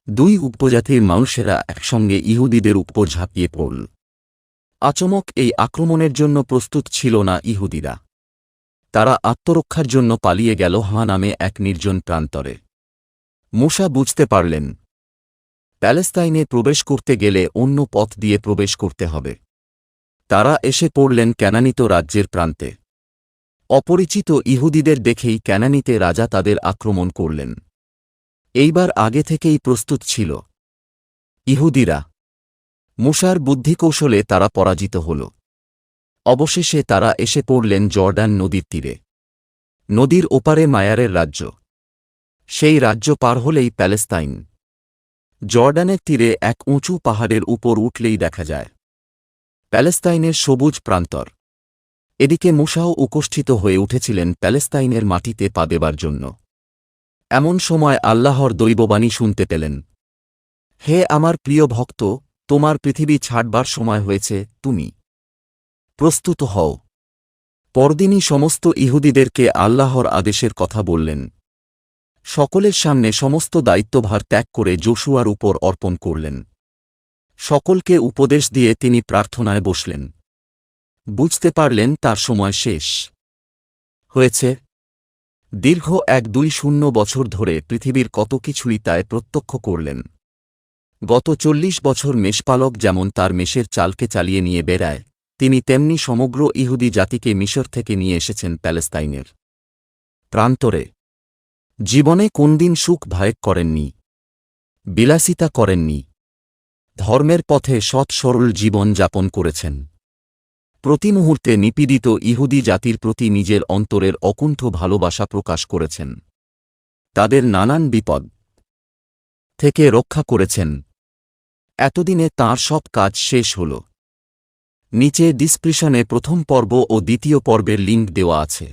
দুই উপজাতির মানুষেরা একসঙ্গে ইহুদিদের উপর ঝাঁপিয়ে পড়ল। আচমক এই আক্রমণের জন্য প্রস্তুত ছিল না ইহুদিরা। তারা আত্মরক্ষার জন্য পালিয়ে গেল হা নামে এক নির্জন প্রান্তরে। মূসা বুঝতে পারলেন, প্যালেস্তাইনে প্রবেশ করতে গেলে অন্য পথ দিয়ে প্রবেশ করতে হবে। তারা এসে পড়লেন ক্যানানিত রাজ্যের প্রান্তে। অপরিচিত ইহুদিদের দেখেই ক্যানানিতে রাজা তাদের আক্রমণ করলেন। এইবার আগে থেকেই প্রস্তুত ছিল ইহুদিরা। মূসার বুদ্ধিকৌশলে তারা পরাজিত হল। অবশেষে তারা এসে পড়লেন জর্ডান নদীর তীরে। নদীর ওপারে মায়ারের রাজ্য। সেই রাজ্য পার হলেই প্যালেস্তাইন। জর্ডানের তীরে এক উঁচু পাহাড়ের উপর উঠলেই দেখা যায় প্যালেস্তাইনের সবুজ প্রান্তর। এদিকে মূসাও উপস্থিত হয়ে উঠেছিলেন প্যালেস্তাইনের মাটিতে পা দেবার জন্য। এমন সময় আল্লাহর দৈববাণী শুনতে পেলেন, হে আমার প্রিয় ভক্ত, তোমার পৃথিবী ছাড়বার সময় হয়েছে, তুমি প্রস্তুত হও। পরদিনই সমস্ত ইহুদিদেরকে আল্লাহর আদেশের কথা বললেন। সকলের সামনে সমস্ত দায়িত্বভার ত্যাগ করে যোশুয়ার উপর অর্পণ করলেন। সকলকে উপদেশ দিয়ে তিনি প্রার্থনায় বসলেন। বুঝতে পারলেন তার সময় শেষ হয়েছে। দীর্ঘ ১-২-০ বছর ধরে পৃথিবীর কত কিছুই তাই প্রত্যক্ষ করলেন। গত ৪০ বছর মেষপালক যেমন তার মেষের চালকে চালিয়ে নিয়ে বেড়ায়, তিনি তেমনি সমগ্র ইহুদি জাতিকে মিশর থেকে নিয়ে এসেছেন প্যালেস্তাইনের প্রান্তরে। জীবনে কোনদিন সুখ ভয় করেননি, বিলাসিতা করেননি। ধর্মের পথে সৎ সরল জীবন যাপন করেছেন। প্রতি মুহূর্তে নিপীড়িত ইহুদি জাতির প্রতি নিজের অন্তরের অকুণ্ঠ ভালোবাসা প্রকাশ করেছেন। তাদের নানান বিপদ থেকে রক্ষা করেছেন। এতদিনে তাঁর সব কাজ শেষ হল। নিচে ডিসক্রিপশনে প্রথম পর্ব ও দ্বিতীয় পর্বের লিঙ্ক দেওয়া আছে।